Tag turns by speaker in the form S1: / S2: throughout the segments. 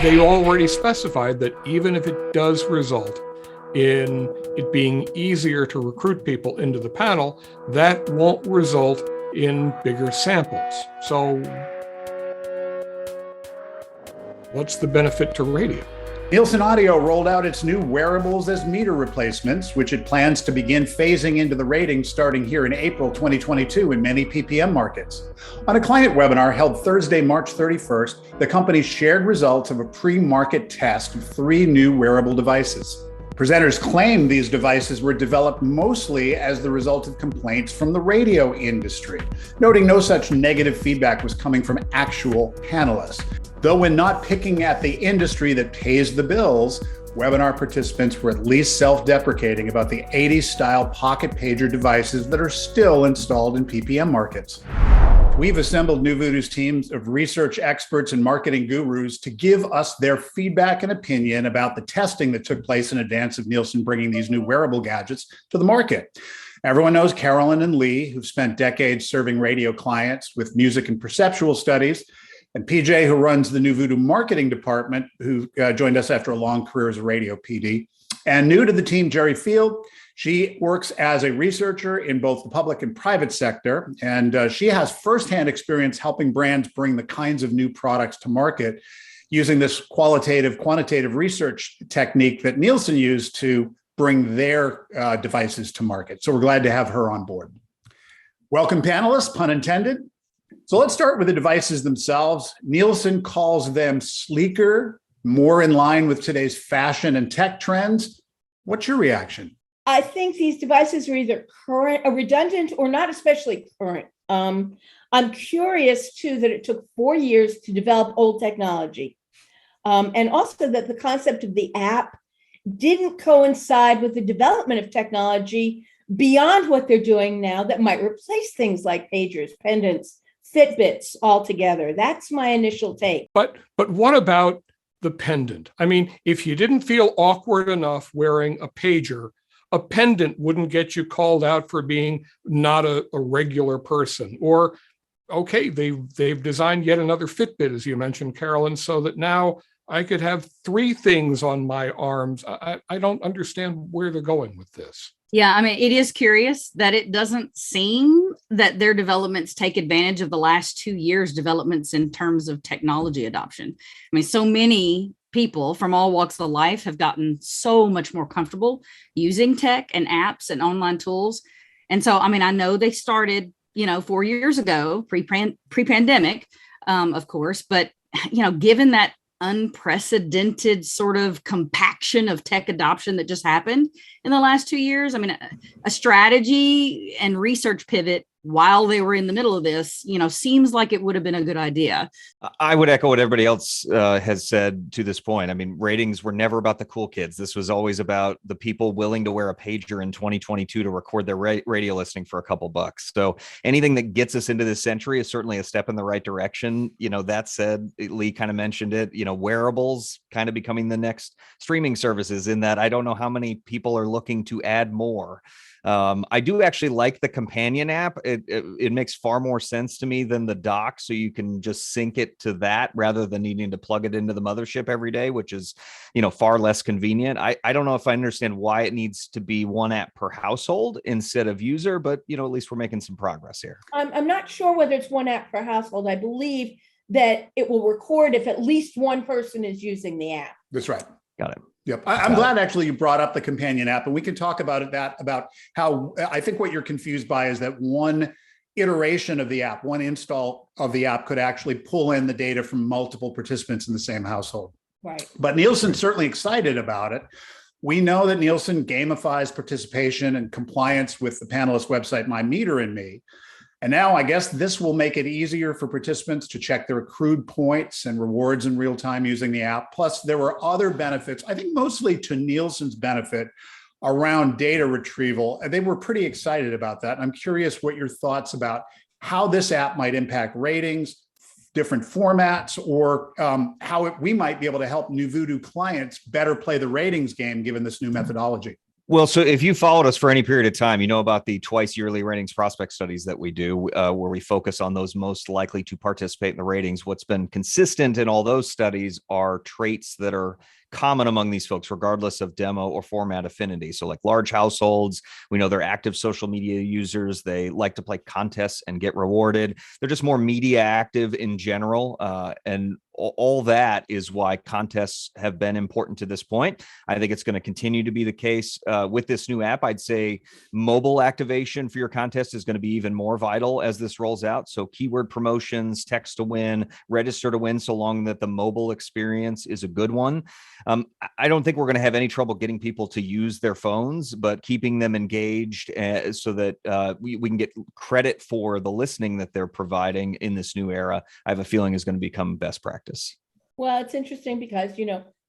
S1: they already specified that even if it does result in it being easier to recruit people into the panel, that won't result in bigger samples. So what's the benefit to radio?
S2: Nielsen Audio rolled out its new wearables as meter replacements, which it plans to begin phasing into the ratings starting here in April 2022 in many PPM markets. On a client webinar held Thursday, March 31st, the company shared results of a pre-market test of 3 new wearable devices. Presenters claimed these devices were developed mostly as the result of complaints from the radio industry, noting no such negative feedback was coming from actual panelists. Though when not picking at the industry that pays the bills, webinar participants were at least self-deprecating about the 80s style pocket pager devices that are still installed in PPM markets. We've assembled NuVoodoo's teams of research experts and marketing gurus to give us their feedback and opinion about the testing that took place in advance of Nielsen bringing these new wearable gadgets to the market. Everyone knows Carolyn and Lee, who've spent decades serving radio clients with music and perceptual studies, and PJ, who runs the NuVoodoo marketing department, who joined us after a long career as a radio PD. And new to the team, Jerry Field. She works as a researcher in both the public and private sector, and she has firsthand experience helping brands bring the kinds of new products to market using this quantitative research technique that Nielsen used to bring their devices to market. So we're glad to have her on board. Welcome, panelists, pun intended. So let's start with the devices themselves. Nielsen calls them sleeker, more in line with today's fashion and tech trends. What's your reaction?
S3: I think these devices are either current or redundant or not especially current. I'm curious, too, that it took 4 years to develop old technology. And also that the concept of the app didn't coincide with the development of technology beyond what they're doing now that might replace things like pagers, pendants, Fitbits altogether. That's my initial take.
S1: But what about the pendant? I mean, if you didn't feel awkward enough wearing a pager, a pendant wouldn't get you called out for being not a regular person. Or, okay, they've designed yet another Fitbit, as you mentioned, Carolyn, so that now I could have 3 things on my arms. I don't understand where they're going with this.
S4: Yeah, I mean, it is curious that it doesn't seem that their developments take advantage of the last 2 years' developments in terms of technology adoption. I mean, so many people from all walks of life have gotten so much more comfortable using tech and apps and online tools. And so, I mean, I know they started, 4 years ago, pre-pandemic, of course, but, given that unprecedented sort of compaction of tech adoption that just happened in the last 2 years. I mean, a strategy and research pivot while they were in the middle of this, seems like it would have been a good idea.
S5: I would echo what everybody else has said to this point. I mean, ratings were never about the cool kids. This was always about the people willing to wear a pager in 2022 to record their radio listening for a couple bucks. So anything that gets us into this century is certainly a step in the right direction. That said, Lee kind of mentioned it, wearables kind of becoming the next streaming services, in that I don't know how many people are looking to add more. I do actually like the companion app. It makes far more sense to me than the dock. So you can just sync it to that rather than needing to plug it into the mothership every day, which is, far less convenient. I don't know if I understand why it needs to be one app per household instead of user, but, at least we're making some progress here.
S3: I'm not sure whether it's one app per household. I believe that it will record if at least one person is using the app.
S2: That's right.
S5: Got it.
S2: Yep. I'm glad actually you brought up the companion app, and we can talk about how I think what you're confused by is that one iteration of the app, one install of the app could actually pull in the data from multiple participants in the same household.
S3: Right.
S2: But Nielsen's certainly excited about it. We know that Nielsen gamifies participation and compliance with the panelist website, My Meter and Me. And now I guess this will make it easier for participants to check their accrued points and rewards in real time using the app. Plus, there were other benefits, I think mostly to Nielsen's benefit, around data retrieval. And they were pretty excited about that. And I'm curious what your thoughts about how this app might impact ratings, different formats, or how we might be able to help NuVoodoo clients better play the ratings game given this new methodology.
S5: Well, so if you followed us for any period of time, you know about the twice yearly ratings prospect studies that we do, where we focus on those most likely to participate in the ratings. What's been consistent in all those studies are traits that are common among these folks, regardless of demo or format affinity. So like large households, we know they're active social media users. They like to play contests and get rewarded. They're just more media active in general. And all that is why contests have been important to this point. I think it's going to continue to be the case with this new app. I'd say mobile activation for your contest is going to be even more vital as this rolls out. So keyword promotions, text to win, register to win, so long that the mobile experience is a good one. I don't think we're going to have any trouble getting people to use their phones, but keeping them engaged so that we can get credit for the listening that they're providing in this new era, I have a feeling is going to become best practice.
S3: Well, it's interesting because,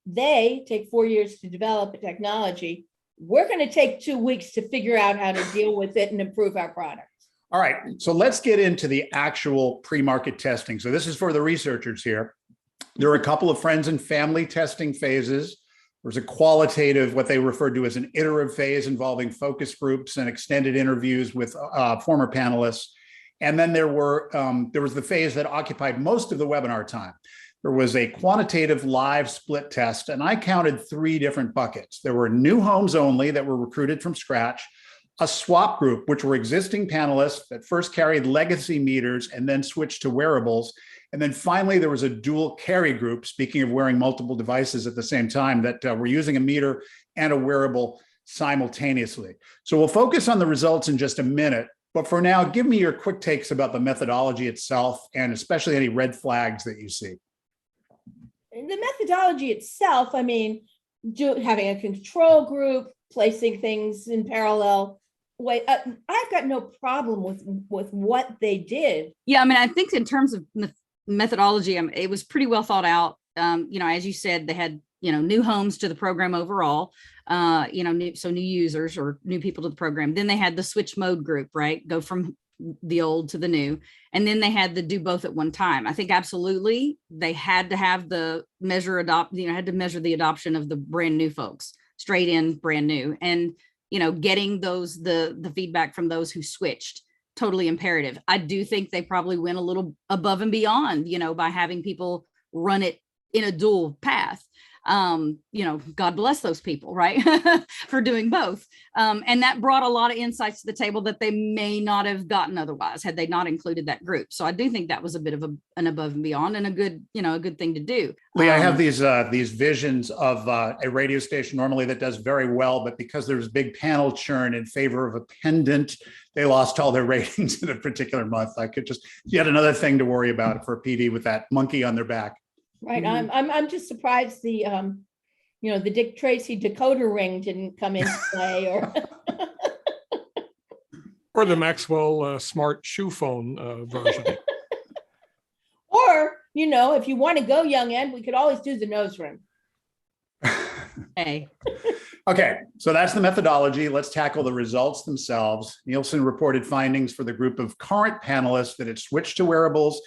S3: they take 4 years to develop a technology. We're going to take 2 weeks to figure out how to deal with it and improve our product.
S2: All right, so let's get into the actual pre-market testing. So this is for the researchers here. There are a couple of friends and family testing phases. There's a qualitative, what they referred to as an iterative phase involving focus groups and extended interviews with former panelists. And then there was the phase that occupied most of the webinar time. There was a quantitative live split test, and I counted 3 different buckets. There were new homes only that were recruited from scratch, a swap group, which were existing panelists that first carried legacy meters and then switched to wearables. And then finally, there was a dual carry group, speaking of wearing multiple devices at the same time, that were using a meter and a wearable simultaneously. So we'll focus on the results in just a minute. But for now, give me your quick takes about the methodology itself and especially any red flags that you see.
S3: The methodology itself, having a control group, placing things in parallel. I've got no problem with what they did.
S4: Yeah, I think in terms of methodology, it was pretty well thought out. As you said, they had new homes to the program overall, new users or new people to the program. Then they had the switch mode group, right? Go from the old to the new. And then they had to do both at one time. I think absolutely they had to have the measure the adoption of the brand new folks, straight in brand new. And, getting the feedback from those who switched, totally imperative. I do think they probably went a little above and beyond, by having people run it in a dual path. God bless those people, right? For doing both. And that brought a lot of insights to the table that they may not have gotten otherwise had they not included that group. So I do think that was a bit of an above and beyond and a good thing to do.
S2: Lee, I have these visions of a radio station normally that does very well, but because there was big panel churn in favor of a pendant, they lost all their ratings in a particular month. I could just yet another thing to worry about for a PD with that monkey on their back.
S3: Right. I'm just surprised the Dick Tracy decoder ring didn't come into play,
S1: or the Maxwell smart shoe phone version.
S3: Or, if you want to go young end, we could always do the nose ring.
S4: Hey.
S2: Okay, so that's the methodology. Let's tackle the results themselves. Nielsen reported findings for the group of current panelists that had switched to wearables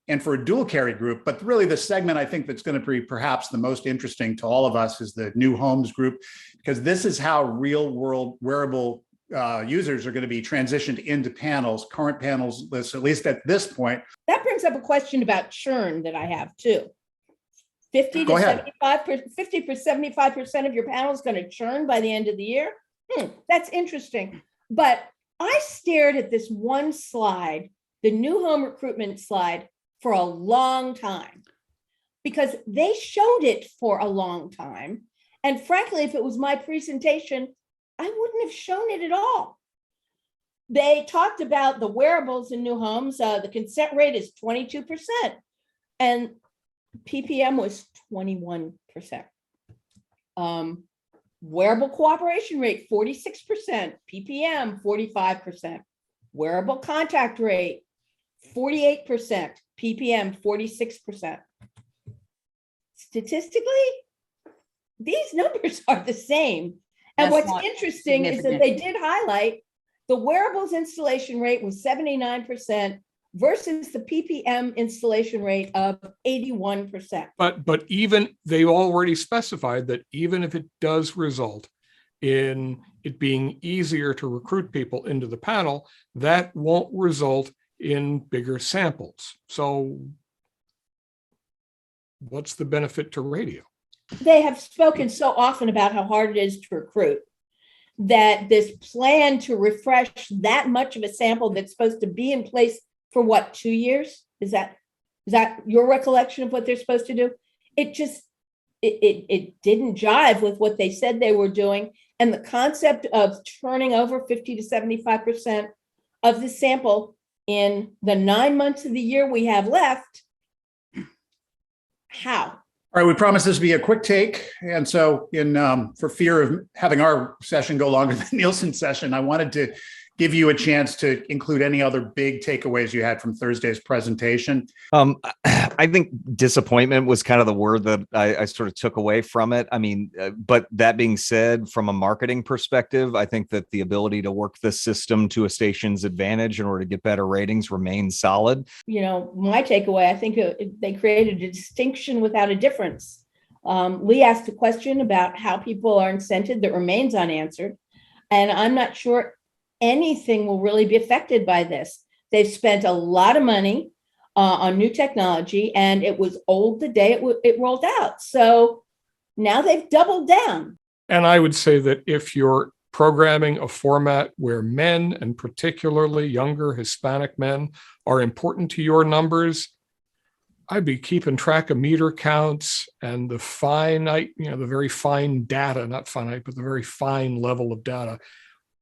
S2: and for a dual carry group. But really the segment I think that's going to be perhaps the most interesting to all of us is the new homes group, because this is how real world wearable users are going to be transitioned into panels, current panels lists, at least at this point.
S3: That brings up a question about churn that I have too. 50 to 75% of your panel is going to churn by the end of the year. That's interesting. But I stared at this one slide, the new home recruitment slide, for a long time, because they showed it for a long time. And frankly, if it was my presentation, I wouldn't have shown it at all. They talked about the wearables in new homes. The consent rate is 22% and PPM was 21%. Wearable cooperation rate, 46%, PPM, 45%. Wearable contact rate, 48%, PPM 46%. Statistically, these numbers are the same. And what's interesting is that they did highlight the wearables installation rate was 79% versus the PPM installation rate of 81%.
S1: But even they already specified that even if it does result in it being easier to recruit people into the panel, that won't result in bigger samples. So what's the benefit to radio?
S3: They have spoken so often about how hard it is to recruit that this plan to refresh that much of a sample that's supposed to be in place for what, 2 years? Is that your recollection of what they're supposed to do? It just, it didn't jive with what they said they were doing. And the concept of turning over 50 to 75% of the sample in the 9 months of the year we have left, how?
S2: All right, we promised this to be a quick take. And so for fear of having our session go longer than Nielsen's session, I wanted to give you a chance to include any other big takeaways you had from Thursday's presentation.
S5: I think disappointment was kind of the word that I sort of took away from it. I mean, but that being said, from a marketing perspective, I think that the ability to work the system to a station's advantage in order to get better ratings remains solid.
S3: You know, my takeaway, I think they created a distinction without a difference. Lee asked a question about how people are incented that remains unanswered. And I'm not sure anything will really be affected by this. They've spent a lot of money on new technology, and it was old the day it rolled out. So now they've doubled down.
S1: And I would say that if you're programming a format where men, and particularly younger Hispanic men, are important to your numbers, I'd be keeping track of meter counts and the finite, the very fine data, not finite, but the very fine level of data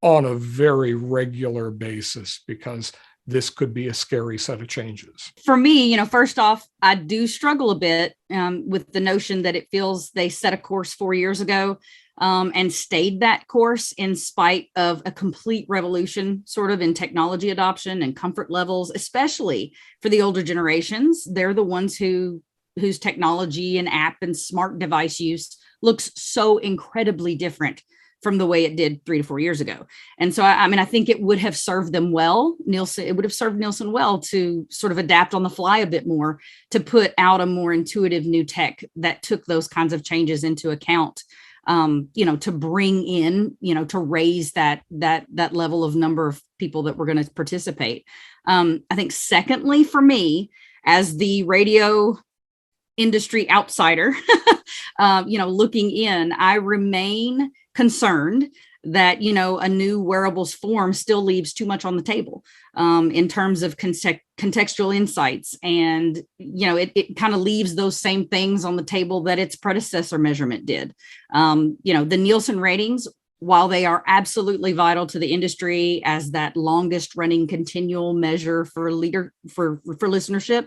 S1: on a very regular basis, because this could be a scary set of changes.
S4: For me, first off, I do struggle a bit with the notion that it feels they set a course 4 years ago and stayed that course in spite of a complete revolution sort of in technology adoption and comfort levels, especially for the older generations. They're the ones whose technology and app and smart device use looks so incredibly different from the way it did 3 to 4 years ago. And so, I think it would have served them well. It would have served Nielsen well to sort of adapt on the fly a bit more, to put out a more intuitive new tech that took those kinds of changes into account, to bring in, to raise that level of number of people that were going to participate. I think secondly, for me, as the radio industry outsider, looking in, I remain concerned that, a new wearables form still leaves too much on the table in terms of contextual insights. And, it kind of leaves those same things on the table that its predecessor measurement did. The Nielsen ratings, while they are absolutely vital to the industry as that longest running continual measure for listenership,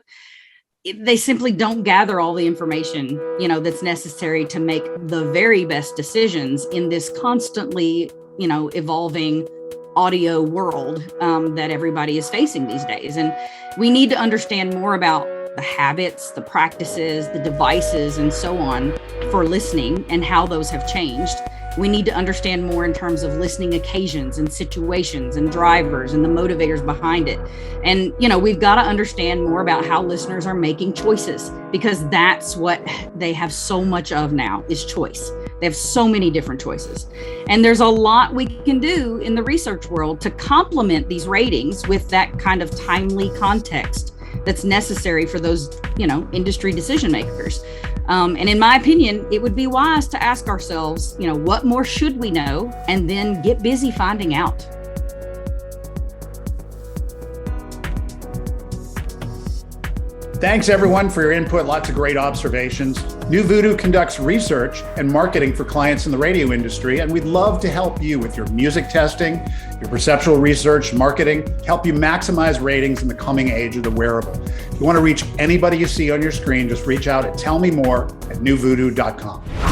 S4: they simply don't gather all the information, that's necessary to make the very best decisions in this constantly, evolving audio world that everybody is facing these days. And we need to understand more about the habits, the practices, the devices, and so on for listening and how those have changed. We need to understand more in terms of listening occasions and situations and drivers and the motivators behind it. And, we've got to understand more about how listeners are making choices, because that's what they have so much of now is choice. They have so many different choices. And there's a lot we can do in the research world to complement these ratings with that kind of timely context that's necessary for those, industry decision makers. And in my opinion, it would be wise to ask ourselves, what more should we know, and then get busy finding out.
S2: Thanks, everyone, for your input. Lots of great observations. NuVoodoo conducts research and marketing for clients in the radio industry, and we'd love to help you with your music testing, your perceptual research, marketing, help you maximize ratings in the coming age of the wearable. If you want to reach anybody you see on your screen, just reach out at tellmemore@nuvoodoo.com.